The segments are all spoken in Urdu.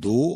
2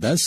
10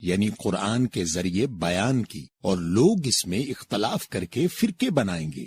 یعنی قرآن کے ذریعے بیان کی، اور لوگ اس میں اختلاف کر کے فرقے بنائیں گے۔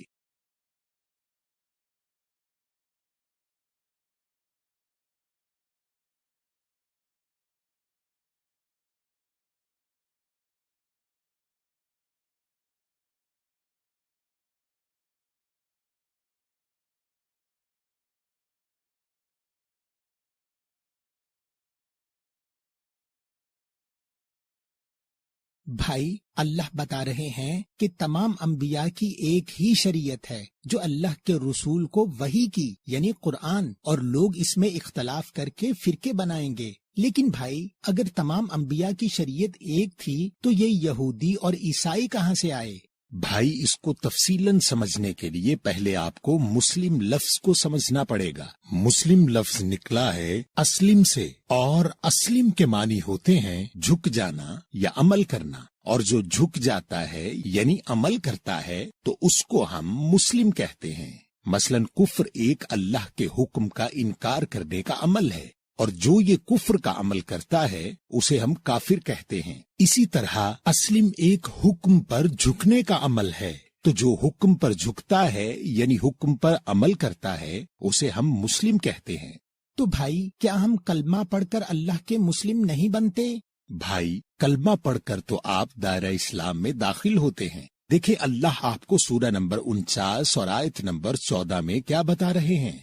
بھائی، اللہ بتا رہے ہیں کہ تمام انبیاء کی ایک ہی شریعت ہے جو اللہ کے رسول کو وحی کی، یعنی قرآن، اور لوگ اس میں اختلاف کر کے فرقے بنائیں گے۔ لیکن بھائی، اگر تمام انبیاء کی شریعت ایک تھی تو یہ یہودی اور عیسائی کہاں سے آئے؟ بھائی، اس کو تفصیلاً سمجھنے کے لیے پہلے آپ کو مسلم لفظ کو سمجھنا پڑے گا۔ مسلم لفظ نکلا ہے اسلم سے، اور اسلم کے معنی ہوتے ہیں جھک جانا یا عمل کرنا، اور جو جھک جاتا ہے یعنی عمل کرتا ہے تو اس کو ہم مسلم کہتے ہیں۔ مثلاً کفر ایک اللہ کے حکم کا انکار کرنے کا عمل ہے، اور جو یہ کفر کا عمل کرتا ہے اسے ہم کافر کہتے ہیں۔ اسی طرح اسلم ایک حکم پر جھکنے کا عمل ہے، تو جو حکم پر جھکتا ہے یعنی حکم پر عمل کرتا ہے اسے ہم مسلم کہتے ہیں۔ تو بھائی، کیا ہم کلمہ پڑھ کر اللہ کے مسلم نہیں بنتے؟ بھائی، کلمہ پڑھ کر تو آپ دائرہ اسلام میں داخل ہوتے ہیں۔ دیکھیں اللہ آپ کو سورہ نمبر 49 اور آیت نمبر 14 میں کیا بتا رہے ہیں۔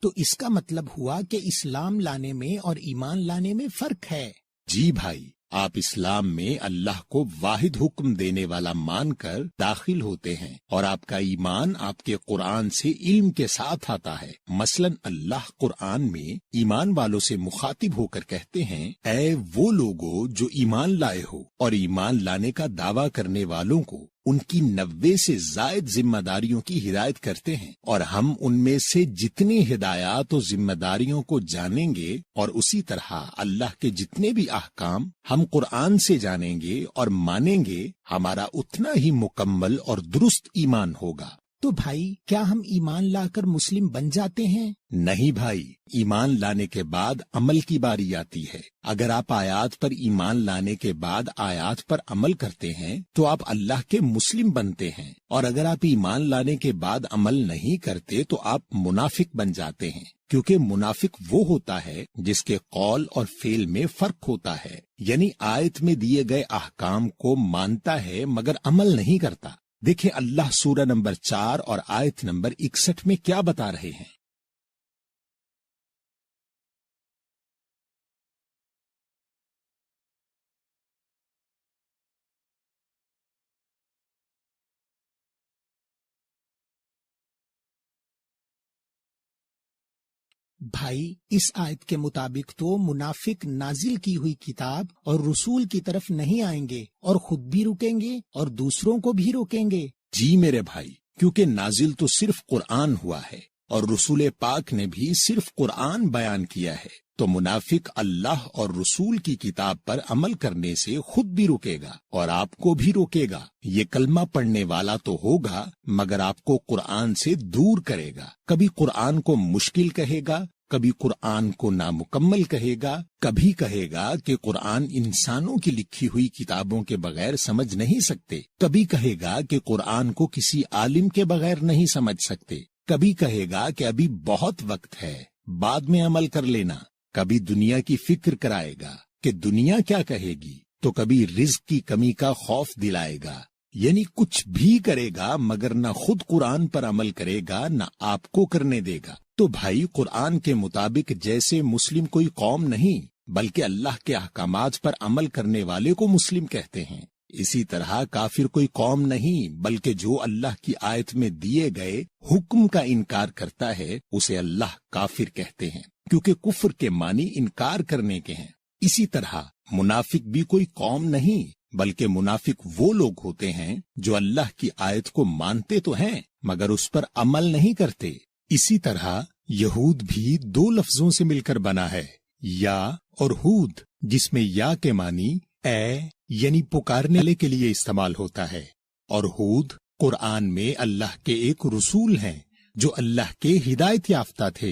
تو اس کا مطلب ہوا کہ اسلام لانے میں اور ایمان لانے میں فرق ہے۔ جی بھائی، آپ اسلام میں اللہ کو واحد حکم دینے والا مان کر داخل ہوتے ہیں، اور آپ کا ایمان آپ کے قرآن سے علم کے ساتھ آتا ہے۔ مثلاً اللہ قرآن میں ایمان والوں سے مخاطب ہو کر کہتے ہیں، اے وہ لوگو جو ایمان لائے ہو، اور ایمان لانے کا دعویٰ کرنے والوں کو ان کی 90 سے زائد ذمہ داریوں کی ہدایت کرتے ہیں، اور ہم ان میں سے جتنی ہدایات و ذمہ داریوں کو جانیں گے، اور اسی طرح اللہ کے جتنے بھی احکام ہم قرآن سے جانیں گے اور مانیں گے، ہمارا اتنا ہی مکمل اور درست ایمان ہوگا۔ تو بھائی، کیا ہم ایمان لا کر مسلم بن جاتے ہیں؟ نہیں بھائی، ایمان لانے کے بعد عمل کی باری آتی ہے۔ اگر آپ آیات پر ایمان لانے کے بعد آیات پر عمل کرتے ہیں تو آپ اللہ کے مسلم بنتے ہیں، اور اگر آپ ایمان لانے کے بعد عمل نہیں کرتے تو آپ منافق بن جاتے ہیں، کیونکہ منافق وہ ہوتا ہے جس کے قول اور فعل میں فرق ہوتا ہے، یعنی آیت میں دیے گئے احکام کو مانتا ہے مگر عمل نہیں کرتا۔ دیکھیں اللہ سورہ نمبر 4 اور آیت نمبر 61 میں کیا بتا رہے ہیں۔ بھائی، اس آیت کے مطابق تو منافق نازل کی ہوئی کتاب اور رسول کی طرف نہیں آئیں گے، اور خود بھی رکیں گے اور دوسروں کو بھی روکیں گے۔ جی میرے بھائی، کیونکہ نازل تو صرف قرآن ہوا ہے، اور رسول پاک نے بھی صرف قرآن بیان کیا ہے، تو منافق اللہ اور رسول کی کتاب پر عمل کرنے سے خود بھی رکے گا اور آپ کو بھی روکے گا۔ یہ کلمہ پڑھنے والا تو ہوگا مگر آپ کو قرآن سے دور کرے گا، کبھی قرآن کو مشکل کہے گا، کبھی قرآن کو نامکمل کہے گا، کبھی کہے گا کہ قرآن انسانوں کی لکھی ہوئی کتابوں کے بغیر سمجھ نہیں سکتے، کبھی کہے گا کہ قرآن کو کسی عالم کے بغیر نہیں سمجھ سکتے، کبھی کہے گا کہ ابھی بہت وقت ہے، بعد میں عمل کر لینا، کبھی دنیا کی فکر کرائے گا کہ دنیا کیا کہے گی، تو کبھی رزق کی کمی کا خوف دلائے گا، یعنی کچھ بھی کرے گا مگر نہ خود قرآن پر عمل کرے گا نہ آپ کو کرنے دے گا۔ تو بھائی، قرآن کے مطابق جیسے مسلم کوئی قوم نہیں بلکہ اللہ کے احکامات پر عمل کرنے والے کو مسلم کہتے ہیں، اسی طرح کافر کوئی قوم نہیں بلکہ جو اللہ کی آیت میں دیے گئے حکم کا انکار کرتا ہے اسے اللہ کافر کہتے ہیں، کیونکہ کفر کے معنی انکار کرنے کے ہیں۔ اسی طرح منافق بھی کوئی قوم نہیں بلکہ منافق وہ لوگ ہوتے ہیں جو اللہ کی آیت کو مانتے تو ہیں مگر اس پر عمل نہیں کرتے۔ اسی طرح یہود بھی دو لفظوں سے مل کر بنا ہے، یا اور ہود، جس میں یا کے معنی اے یعنی پکارنے والے کے لیے استعمال ہوتا ہے، اور ہود قرآن میں اللہ کے ایک رسول ہیں جو اللہ کے ہدایت یافتہ تھے،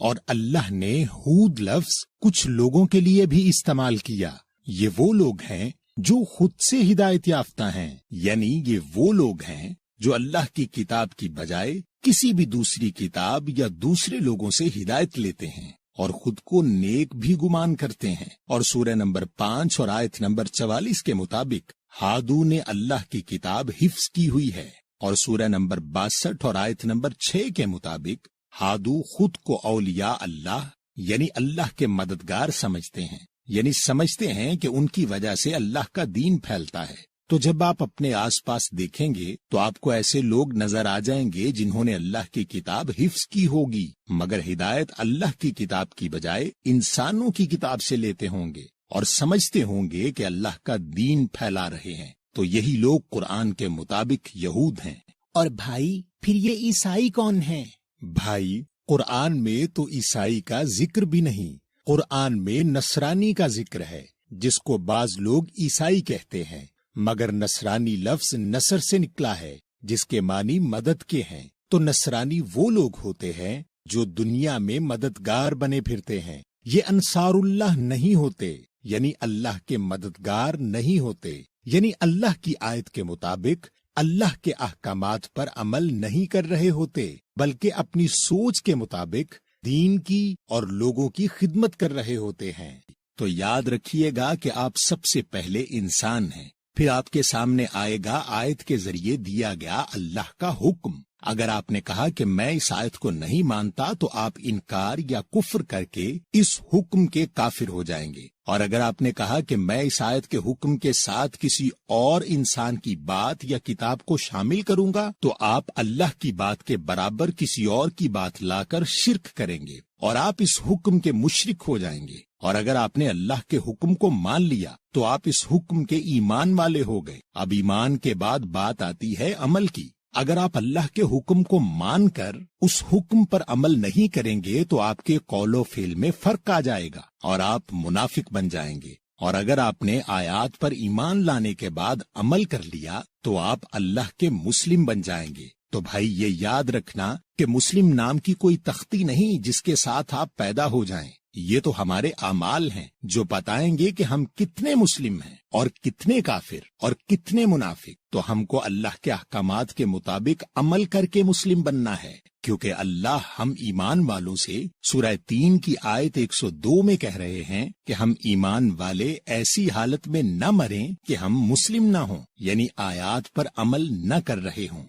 اور اللہ نے ہود لفظ کچھ لوگوں کے لیے بھی استعمال کیا۔ یہ وہ لوگ ہیں جو خود سے ہدایت یافتہ ہیں، یعنی یہ وہ لوگ ہیں جو اللہ کی کتاب کی بجائے کسی بھی دوسری کتاب یا دوسرے لوگوں سے ہدایت لیتے ہیں اور خود کو نیک بھی گمان کرتے ہیں۔ اور سورہ نمبر 5 اور آیت نمبر 44 کے مطابق ہادو نے اللہ کی کتاب حفظ کی ہوئی ہے، اور سورہ نمبر 62 اور آیت نمبر 6 کے مطابق ہادو خود کو اولیاء اللہ یعنی اللہ کے مددگار سمجھتے ہیں، یعنی سمجھتے ہیں کہ ان کی وجہ سے اللہ کا دین پھیلتا ہے۔ تو جب آپ اپنے آس پاس دیکھیں گے تو آپ کو ایسے لوگ نظر آ جائیں گے جنہوں نے اللہ کی کتاب حفظ کی ہوگی، مگر ہدایت اللہ کی کتاب کی بجائے انسانوں کی کتاب سے لیتے ہوں گے اور سمجھتے ہوں گے کہ اللہ کا دین پھیلا رہے ہیں۔ تو یہی لوگ قرآن کے مطابق یہود ہیں۔ اور بھائی پھر یہ عیسائی کون ہیں؟ بھائی، قرآن میں تو عیسائی کا ذکر بھی نہیں، قرآن میں نصرانی کا ذکر ہے، جس کو بعض لوگ عیسائی کہتے ہیں، مگر نصرانی لفظ نصر سے نکلا ہے جس کے معنی مدد کے ہیں۔ تو نصرانی وہ لوگ ہوتے ہیں جو دنیا میں مددگار بنے پھرتے ہیں، یہ انصار اللہ نہیں ہوتے، یعنی اللہ کے مددگار نہیں ہوتے، یعنی اللہ کی آیت کے مطابق اللہ کے احکامات پر عمل نہیں کر رہے ہوتے، بلکہ اپنی سوچ کے مطابق دین کی اور لوگوں کی خدمت کر رہے ہوتے ہیں۔ تو یاد رکھیے گا کہ آپ سب سے پہلے انسان ہیں، پھر آپ کے سامنے آئے گا آیت کے ذریعے دیا گیا اللہ کا حکم۔ اگر آپ نے کہا کہ میں اس آیت کو نہیں مانتا تو آپ انکار یا کفر کر کے اس حکم کے کافر ہو جائیں گے، اور اگر آپ نے کہا کہ میں اس آیت کے حکم کے ساتھ کسی اور انسان کی بات یا کتاب کو شامل کروں گا تو آپ اللہ کی بات کے برابر کسی اور کی بات لا کر شرک کریں گے اور آپ اس حکم کے مشرک ہو جائیں گے۔ اور اگر آپ نے اللہ کے حکم کو مان لیا تو آپ اس حکم کے ایمان والے ہو گئے۔ اب ایمان کے بعد بات آتی ہے عمل کی۔ اگر آپ اللہ کے حکم کو مان کر اس حکم پر عمل نہیں کریں گے تو آپ کے قول و فعل میں فرق آ جائے گا اور آپ منافق بن جائیں گے۔ اور اگر آپ نے آیات پر ایمان لانے کے بعد عمل کر لیا تو آپ اللہ کے مسلم بن جائیں گے۔ تو بھائی یہ یاد رکھنا کہ مسلم نام کی کوئی تختی نہیں جس کے ساتھ آپ پیدا ہو جائیں، یہ تو ہمارے اعمال ہیں جو بتائیں گے کہ ہم کتنے مسلم ہیں اور کتنے کافر اور کتنے منافق۔ تو ہم کو اللہ کے احکامات کے مطابق عمل کر کے مسلم بننا ہے، کیونکہ اللہ ہم ایمان والوں سے سورہ 3 کی آیت 102 میں کہہ رہے ہیں کہ ہم ایمان والے ایسی حالت میں نہ مریں کہ ہم مسلم نہ ہوں، یعنی آیات پر عمل نہ کر رہے ہوں۔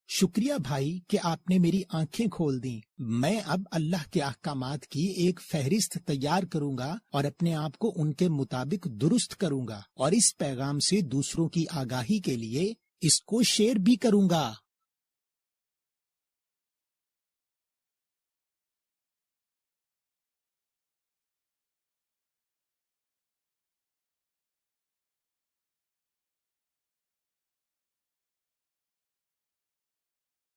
شکریہ بھائی کہ آپ نے میری آنکھیں کھول دیں۔ میں اب اللہ کے احکامات کی ایک فہرست تیار کروں گا اور اپنے آپ کو ان کے مطابق درست کروں گا، اور اس پیغام سے دوسروں کی آگاہی کے لیے اس کو شیئر بھی کروں گا۔